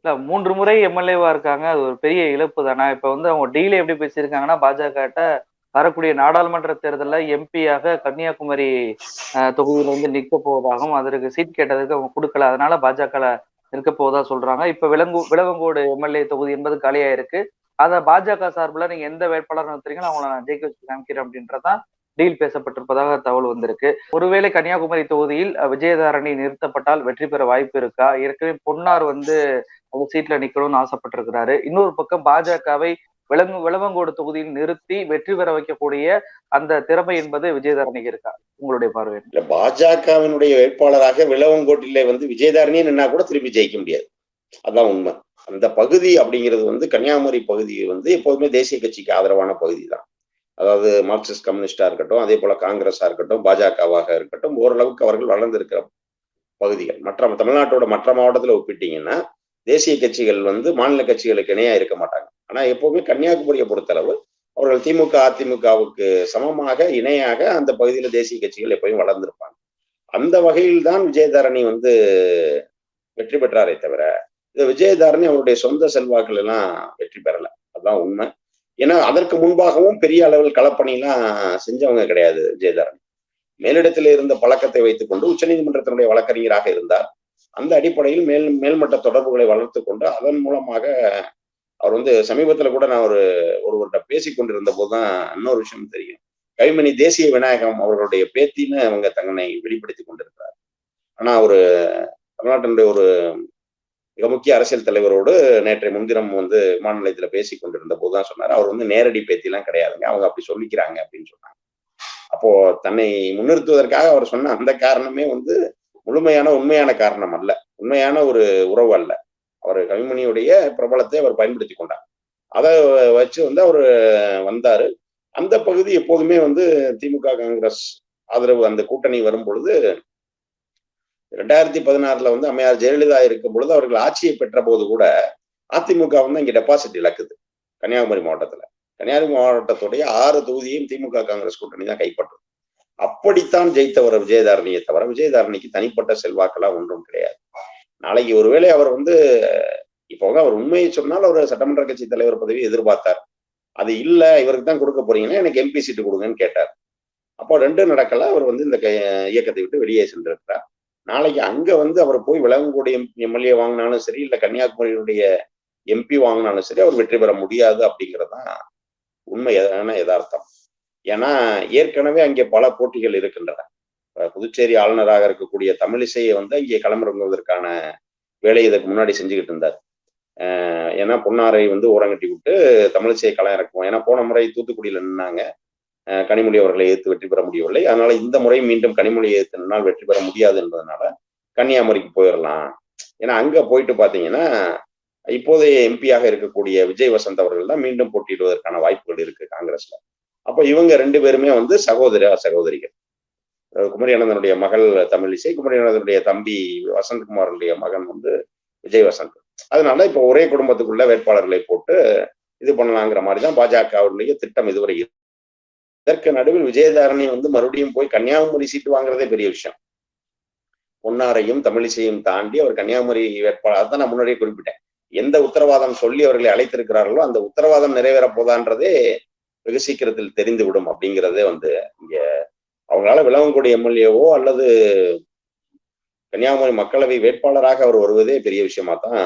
இல்ல 3 முறை எம்எல்ஏவா இருக்காங்க. அது ஒரு பெரிய இழப்பு தானே. இப்ப வந்து அவங்க டீலே எப்படி பேசியிருக்காங்கன்னா, பாஜகட்ட வரக்கூடிய நாடாளுமன்ற தேர்தல்ல எம்பியாக கன்னியாகுமரி தொகுதியில வந்து நிற்க போவதாகவும், அதற்கு சீட் கேட்டதுக்கு அவங்க குடுக்கல. அதனால பாஜகல இருக்க போவதா சொல்றாங்க. இப்ப விளவங்கோடு எம்எல்ஏ தொகுதி என்பது காலியா இருக்கு. அத பாஜக சார்புல நீங்க எந்த வேட்பாளர் நிறுத்துறீங்களோ அவங்கள நான் ஜெயிக்க வச்சு காமிக்கிறேன் அப்படின்றதான் டீல் பேசப்பட்டிருப்பதாக தகவல் வந்திருக்கு. ஒருவேளை கன்னியாகுமரி தொகுதியில் விஜயதாரணி நிறுத்தப்பட்டால் வெற்றி பெற வாய்ப்பு இருக்கா? ஏற்கனவே பொன்னார் வந்து அந்த சீட்ல நிக்கணும்னு ஆசைப்பட்டிருக்கிறாரு. இன்னொரு பக்கம் பாஜகவை விளவங்கோடு தொகுதியில் நிறுத்தி வெற்றி பெற வைக்கக்கூடிய அந்த திறமை என்பது விஜயதாரணிக்கு இருக்கா? உங்களுடைய பார்வை என்ன? இல்ல, பாஜகவினுடைய வேட்பாளராக விளவங்கோட்டிலே வந்து விஜயதாரணி நின்னா கூட திருப்பி ஜெயிக்க முடியாது. அதான் உண்மை. அந்த பகுதி அப்படிங்கிறது வந்து கன்னியாகுமரி பகுதி வந்து எப்போதுமே தேசிய கட்சிக்கு ஆதரவான பகுதி தான். அதாவது மார்க்சிஸ்ட் கம்யூனிஸ்டா இருக்கட்டும், அதே போல காங்கிரஸா இருக்கட்டும், பாஜகவாக இருக்கட்டும், ஓரளவுக்கு அவர்கள் வளர்ந்திருக்கிற பகுதிகள். தமிழ்நாட்டோட மற்ற மாவட்டத்துல ஒப்பிட்டீங்கன்னா தேசிய கட்சிகள் வந்து மாநில கட்சிகளுக்கு இணையா இருக்க மாட்டாங்க. ஆனா எப்பவுமே கன்னியாகுமரியை பொறுத்தளவு அவர்கள் திமுக அதிமுகவுக்கு சமமாக இணையாக அந்த பகுதியில தேசிய கட்சிகள் எப்பயும் வளர்ந்திருப்பாங்க. அந்த வகையில் தான் விஜயதாரணி வந்து வெற்றி பெற்றாரே தவிர இந்த விஜயதாரணி அவருடைய சொந்த செல்வாக்குல எல்லாம் வெற்றி பெறல. அதுதான் உண்மை. ஏன்னா அதற்கு முன்பாகவும் பெரிய அளவில் களப்பணிலாம் செஞ்சவங்க கிடையாது விஜயதாரணி. மேலிடத்தில் இருந்த பழக்கத்தை வைத்துக் கொண்டு உச்சநீதிமன்றத்தினுடைய வழக்கறிஞராக இருந்தார். அந்த அடிப்படையில் மேல்மட்ட தொடர்புகளை வளர்த்து கொண்டு அதன் மூலமாக அவர் வந்து சமீபத்துல கூட நான் ஒருவர்கிட்ட பேசிக் கொண்டிருந்த போதுதான் இன்னொரு விஷயம் தெரியும். கவிமணி தேசிய விநாயகம் அவர்களுடைய பேத்தின்னு அவங்க தன்னை வெளிப்படுத்தி கொண்டிருக்கிறார். ஆனா ஒரு தமிழ்நாட்டினுடைய ஒரு மிக முக்கிய அரசியல் தலைவரோடு நேற்றைய முன்தினம் வந்து விமான நிலையத்துல பேசிக் கொண்டிருந்த போதுதான் சொன்னார், அவர் வந்து நேரடி பேத்தி எல்லாம் கிடையாதுங்க, அவங்க அப்படி சொல்லிக்கிறாங்க அப்படின்னு சொன்னாங்க. அப்போ தன்னை முன்னிறுத்துவதற்காக அவர் சொன்ன அந்த காரணமே வந்து முழுமையான உண்மையான காரணம் அல்ல, உண்மையான ஒரு உறவு அல்ல. அவர் கவிமணியுடைய பிரபலத்தை அவர் பயன்படுத்தி கொண்டார். அதை வச்சு வந்து அவர் வந்தாரு. அந்த பகுதி எப்போதுமே வந்து திமுக காங்கிரஸ் ஆதரவு அந்த கூட்டணி வரும் பொழுது 2016 வந்து அம்மையார் ஜெயலலிதா இருக்கும் பொழுது அவர்கள் ஆட்சியை பெற்ற போது கூட அதிமுக வந்து இங்க டெபாசிட் இழக்குது. கன்னியாகுமரி மாவட்டத்துல கன்னியாகுமரி மாவட்டத்துடைய 6 தொகுதியையும் திமுக காங்கிரஸ் கூட்டணி தான் கைப்பற்றும். அப்படித்தான் ஜெயித்தவர் விஜயதாரணியை தவிர விஜயதாரணிக்கு தனிப்பட்ட செல்வாக்கெல்லாம் ஒன்றும் கிடையாது. நாளைக்கு ஒருவேளை அவர் வந்து இப்போ அவர் உண்மையை சொன்னால் அவர் சட்டமன்ற கட்சி தலைவர் பதவி எதிர்பார்த்தார். அது இல்ல, இவருக்கு தான் கொடுக்க போறீங்கன்னா எனக்கு எம்பி சீட்டு கொடுங்கன்னு கேட்டார். அப்போ 2 நடக்கல. அவர் வந்து இந்த இயக்கத்தை விட்டு வெளியே சென்றிருக்கிறார். நாளைக்கு அங்க வந்து அவர் போய் விளவங்கோடு எம்எல்ஏ வாங்கினாலும் சரி, இல்ல கன்னியாகுமரியுடைய எம்பி வாங்கினாலும் சரி, அவர் வெற்றி பெற முடியாது அப்படிங்கிறதுதான் உண்மையான யதார்த்தம். ஏன்னா ஏற்கனவே அங்கே பல போட்டிகள் இருக்கின்றன. புதுச்சேரி ஆளுநராக இருக்கக்கூடிய தமிழிசையை வந்து இங்கே களமிறங்குவதற்கான வேலையை இதுக்கு முன்னாடி செஞ்சுக்கிட்டு இருந்தார். ஏன்னா பொன்னாரை வந்து ஓரங்கட்டி விட்டு தமிழிசையை களம் இறக்குவோம். ஏன்னா போன முறை தூத்துக்குடியில நின்னாங்க, கனிமொழி அவர்களை எதிர்த்து வெற்றி பெற முடியவில்லை. அதனால இந்த முறை மீண்டும் கனிமொழியை எதிர்த்து நின்னால் வெற்றி பெற முடியாது என்பதனால கன்னியாகுமரிக்கு போயிடலாம். ஏன்னா அங்க போயிட்டு பாத்தீங்கன்னா இப்போதைய எம்பியாக இருக்கக்கூடிய விஜய் வசந்த் அவர்கள் தான் மீண்டும் போட்டியிடுவதற்கான வாய்ப்புகள் இருக்கு காங்கிரஸ்ல. அப்ப இவங்க 2 பேருமே வந்து சகோதரிகள். குமரி அனந்தனுடைய மகள் தமிழிசை, குமரி அனந்தனுடைய தம்பி வசந்த்குமாருடைய மகன் வந்து விஜய் வசந்த். அதனால இப்ப ஒரே குடும்பத்துக்குள்ள வேட்பாளர்களை போட்டு இது பண்ணலாங்கிற மாதிரிதான் பாஜகவுடைய திட்டம் இதுவரை. இதற்கு நடுவில் விஜயதாரணி வந்து மறுபடியும் போய் கன்னியாகுமரி சீட்டு வாங்குறதே பெரிய விஷயம். பொன்னாரையும் தமிழிசையும் தாண்டி அவர் கன்னியாகுமரி வேட்பாளர் தான் நான் முன்னாடியே குறிப்பிட்டேன். எந்த உத்தரவாதம் சொல்லி அவர்களை அழைத்திருக்கிறார்களோ அந்த உத்தரவாதம் நிறைவேற போதான்றதே வெகு சீக்கிரத்தில் தெரிந்துவிடும் அப்படிங்கிறதே வந்து இங்க அவங்களால விளவங்கோடு எம்எல்ஏவோ அல்லது கன்னியாகுமரி மக்களவை வேட்பாளராக அவர் வருவதே பெரிய விஷயமா தான்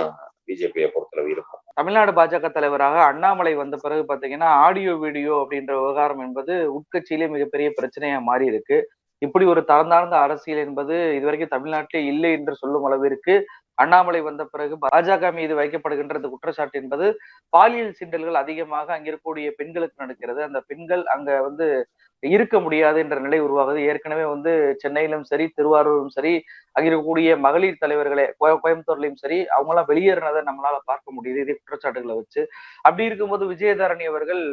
பிஜேபியை பொறுத்தளவு இருக்கும். தமிழ்நாடு பாஜக தலைவராக அண்ணாமலை வந்த பிறகு பாத்தீங்கன்னா ஆடியோ வீடியோ அப்படின்ற விவகாரம் என்பது உட்கட்சியிலே மிகப்பெரிய பிரச்சனையா மாறி இருக்கு. இப்படி ஒரு தரந்தாழ்ந்த அரசியல் என்பது இதுவரைக்கும் தமிழ்நாட்டிலே இல்லை என்று சொல்லும் அளவிற்கு அண்ணாமலை வந்த பிறகு பாஜக மீது வைக்கப்படுகின்ற இந்த குற்றச்சாட்டு என்பது பாலியல் சீண்டல்கள் அதிகமாக அங்க இருக்கக்கூடிய பெண்களுக்கு நடக்கிறது. அந்த பெண்கள் அங்க வந்து இருக்க முடியாது என்ற நிலை உருவாகுது. ஏற்கனவே வந்து சென்னையிலும் சரி, திருவாரூரும் சரி, அங்க இருக்கக்கூடிய மகளிர் தலைவர்களே கோயம்புத்தூர்லயும் சரி, அவங்க எல்லாம் வெளியேறினதை நம்மளால பார்க்க முடியுது இதே குற்றச்சாட்டுகளை வச்சு. அப்படி இருக்கும்போது விஜயதாரணி அவர்கள்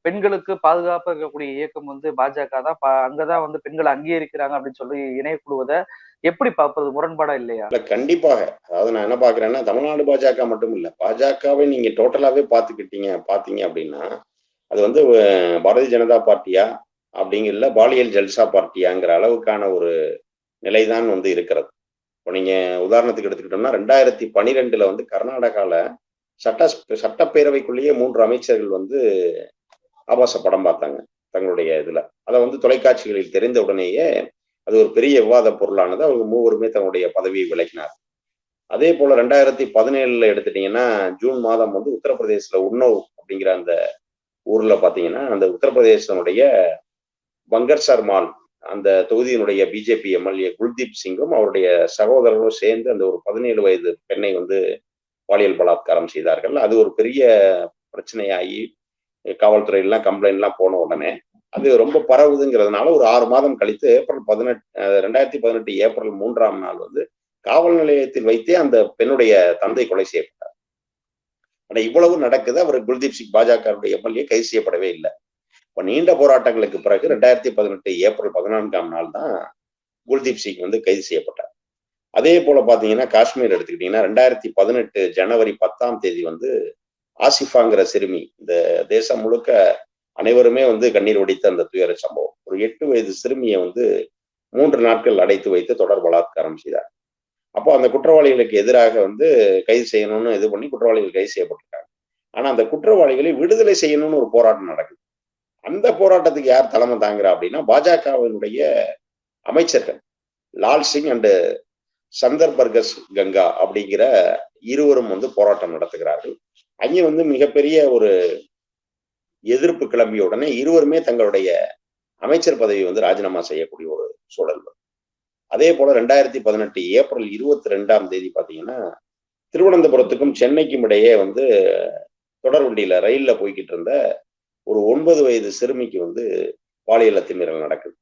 பெண்களுக்கு பாதுகாப்பாக இருக்கக்கூடிய இயக்கம் வந்து பாஜக தான், அங்கதான் வந்து பெண்களை அங்கீகரிக்கிறாங்க அப்படின்னு சொல்லி இணையக்குழுவதை எப்படி பார்ப்பது? முரண்பாடா இல்லையா? இல்ல, கண்டிப்பாக. அதாவது நான் என்ன பாக்குறேன்னா தமிழ்நாடு பாஜக மட்டும் இல்ல, பாஜகவை நீங்க டோட்டலாவே பாத்தீங்க அப்படின்னா அது வந்து பாரதிய ஜனதா பார்ட்டியா அப்படிங்கல பாலியல் ஜல்சா பார்ட்டியாங்கிற அளவுக்கான ஒரு நிலைதான் வந்து இருக்கிறது. இப்போ நீங்க உதாரணத்துக்கு எடுத்துக்கிட்டோம்னா 2012 வந்து கர்நாடகால சட்டப்பேரவைக்குள்ளேயே 3 அமைச்சர்கள் வந்து ஆபாச படம் பார்த்தாங்க தங்களுடைய இதுல. அதை வந்து தொலைக்காட்சிகளில் தெரிந்த உடனேயே அது ஒரு பெரிய விவாத பொருளானது. அவங்க மூவருமே தன்னுடைய பதவியை விலகினார். அதே போல 2017 எடுத்துட்டீங்கன்னா ஜூன் மாதம் வந்து உத்தரப்பிரதேசல உன்னவ் அப்படிங்கிற அந்த ஊர்ல பாத்தீங்கன்னா அந்த உத்தரப்பிரதேசனுடைய பங்கர்சர் மால் அந்த தொகுதியினுடைய பிஜேபி எம்எல்ஏ குல்தீப் சிங்கும் அவருடைய சகோதரரும் சேர்ந்து அந்த ஒரு 17 வயது பெண்ணை வந்து பாலியல் பலாத்காரம் செய்தார்கள். அது ஒரு பெரிய பிரச்சனையாகி காவல்துறை எல்லாம் கம்ப்ளைண்ட் எல்லாம் போன உடனே அது ரொம்ப பரவுதுங்கிறதுனால ஒரு 6 மாதம் கழித்து ஏப்ரல் 2018 ஏப்ரல் 3ஆம் நாள் வந்து காவல் நிலையத்தில் வைத்தே அந்த பெண்ணுடைய தந்தை கொலை செய்யப்பட்டார். ஆனா இவ்வளவு நடக்குது. அவர் குல்தீப் சிங் பாஜகவுடைய எம்எல்ஏ கைது செய்யப்படவே இல்லை. இப்ப நீண்ட போராட்டங்களுக்கு பிறகு 2018 ஏப்ரல் 14ஆம் நாள் தான் குல்தீப் சிங் வந்து கைது செய்யப்பட்டார். அதே போல பாத்தீங்கன்னா காஷ்மீர் எடுத்துக்கிட்டீங்கன்னா 2018 ஜனவரி 10ஆம் தேதி வந்து ஆசிஃபாங்கிற சிறுமி, இந்த தேசம் முழுக்க அனைவருமே வந்து கண்ணீர் வடித்த அந்த துயர சம்பவம். ஒரு 8 வயது சிறுமியை வந்து 3 நாட்கள் அடைத்து வைத்து தொடர் பலாத்காரம் செய்தார். அப்போ அந்த குற்றவாளிகளுக்கு எதிராக வந்து கைது செய்யணும்னு இது பண்ணி குற்றவாளிகள் கைது செய்யப்பட்டிருக்காங்க. ஆனா அந்த குற்றவாளிகளை விடுதலை செய்யணும்னு ஒரு போராட்டம் நடக்குது. அந்த போராட்டத்துக்கு யார் தலைமை தாங்குறா அப்படின்னா பாஜகவினுடைய அமைச்சர்கள் லால் சிங் அண்ட் சந்தர் பர்கஸ் கங்கா அப்படிங்கிற இருவரும் வந்து போராட்டம் நடத்துகிறார்கள். அங்கே வந்து மிகப்பெரிய ஒரு எதிர்ப்பு கிளம்பிய உடனே இருவருமே தங்களுடைய அமைச்சர் பதவியை வந்து ராஜினாமா செய்யக்கூடிய ஒரு சூழல். அதே போல 2018 ஏப்ரல் 22ஆம் தேதி பாத்தீங்கன்னா திருவனந்தபுரத்துக்கும் சென்னைக்கும் இடையே வந்து தொடர் வண்டியில ரயில்ல போய்கிட்டு இருந்த ஒரு 9 வயது சிறுமிக்கு வந்து பாலியல் அத்துமீறல் நடக்குது.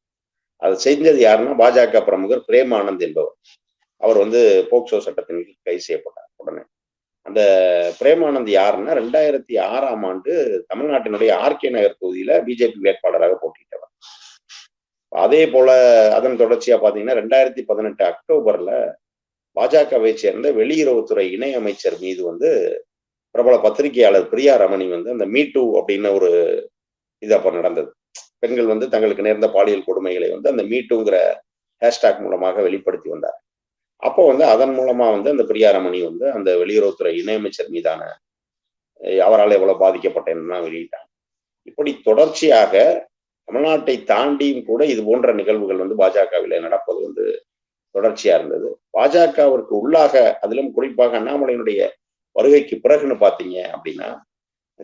அது செஞ்சது யாருன்னா பாஜக பிரமுகர் பிரேம் ஆனந்த் என்பவர். அவர் வந்து போக்சோ சட்டத்தின் கைது செய்யப்பட்டார். உடனே அந்த பிரேமானந்த் யாருன்னா 2006ஆம் ஆண்டு தமிழ்நாட்டினுடைய ஆர்கே நகர் தொகுதியில பிஜேபி வேட்பாளராக போட்டியிட்டவர். அதே போல அதன் தொடர்ச்சியா பாத்தீங்கன்னா 2018 அக்டோபர்ல பாஜகவை சேர்ந்த வெளியுறவுத்துறை இணை அமைச்சர் மீது வந்து பிரபல பத்திரிகையாளர் பிரியா ரமணி வந்து அந்த மீ டூ அப்படின்னு ஒரு இது அப்ப நடந்தது. பெண்கள் வந்து தங்களுக்கு நேர்ந்த பாலியல் கொடுமைகளை வந்து அந்த மீ டூங்கிற ஹேஷ்டாக் மூலமாக வெளிப்படுத்தி வந்தார். அப்போ வந்து அதன் மூலமா வந்து அந்த பிரியா ரமணி வந்து அந்த வெளியுறவுத்துறை இணையமைச்சர் மீதான அவரால் எவ்வளவு பாதிக்கப்பட்டேன்னு வெளியிட்டாங்க. இப்படி தொடர்ச்சியாக தமிழ்நாட்டை தாண்டியும் கூட இது போன்ற நிகழ்வுகள் வந்து பாஜகவில நடப்பது வந்து தொடர்ச்சியா இருந்தது. பாஜகவிற்கு உள்ளாக அதிலும் குறிப்பாக அண்ணாமலையினுடைய வருகைக்கு பிறகுன்னு பாத்தீங்க அப்படின்னா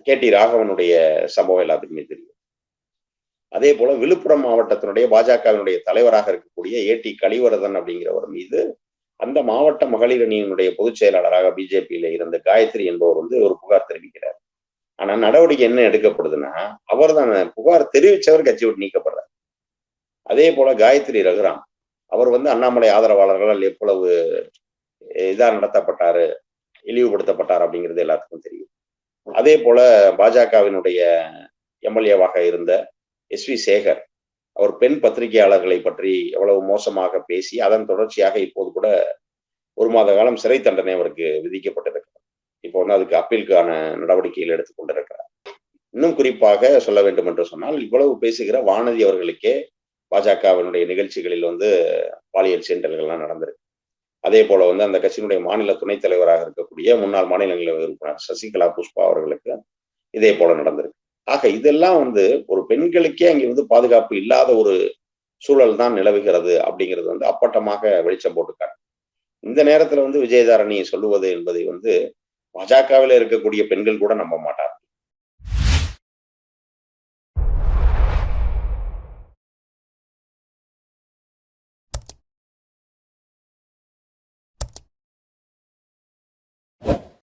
KT ராகவனுடைய சம்பவம் எல்லாத்துக்குமே தெரியும். அதே போல விழுப்புரம் மாவட்டத்தினுடைய பாஜகவினுடைய தலைவராக இருக்கக்கூடிய AT கலிவரதன் அப்படிங்கிறவர் மீது அந்த மாவட்ட மகளிர் அணியினுடைய பொதுச் செயலாளராக பிஜேபியில இருந்த காயத்ரி என்பவர் வந்து ஒரு புகார் தெரிவிக்கிறார். ஆனா நடவடிக்கை என்ன எடுக்கப்படுதுன்னா அவர் தான் புகார் தெரிவிச்சவர் கட்சி விட்டு நீக்கப்படுறார். அதே போல காயத்ரி ரகுராம் அவர் வந்து அண்ணாமலை ஆதரவாளர்களால் எவ்வளவு இதா நடத்தப்பட்டாரு, இழிவுபடுத்தப்பட்டார் அப்படிங்கிறது எல்லாத்துக்கும் தெரியும். அதே போல பாஜகவினுடைய எம்எல்ஏவாக இருந்த SV சேகர் அவர் பெண் பத்திரிகையாளர்களை பற்றி எவ்வளவு மோசமாக பேசி அதன் தொடர்ச்சியாக இப்போது கூட 1 மாத காலம் சிறை தண்டனை அவருக்கு விதிக்கப்பட்டிருக்கிறது. இப்போ வந்து அதுக்கு அப்பீலுக்கான நடவடிக்கைகள் எடுத்துக்கொண்டிருக்கிறார். இன்னும் குறிப்பாக சொல்ல வேண்டும் என்று சொன்னால் இவ்வளவு பேசுகிற வானதி அவர்களுக்கே பாஜகவினுடைய நிகழ்ச்சிகளில் வந்து பாலியல் சீண்டல்கள்லாம் நடந்திருக்கு. அதே போல வந்து அந்த கட்சியினுடைய மாநில துணைத் தலைவராக இருக்கக்கூடிய முன்னாள் மாநிலங்களவை உறுப்பினர் சசிகலா புஷ்பா அவர்களுக்கு இதே போல நடந்திருக்கு. ஆக இதெல்லாம் வந்து ஒரு பெண்களுக்கே அங்கே வந்து பாதுகாப்பு இல்லாத ஒரு சூழல் தான் நிலவுகிறது அப்படிங்கிறது வந்து அப்பட்டமாக வெளிச்சம் போட்டுக்காங்க. இந்த நேரத்துல வந்து விஜயதாரணி சொல்லுவது என்பதை வந்து பாஜகவில் இருக்கக்கூடிய பெண்கள் கூட நம்ப மாட்டார்.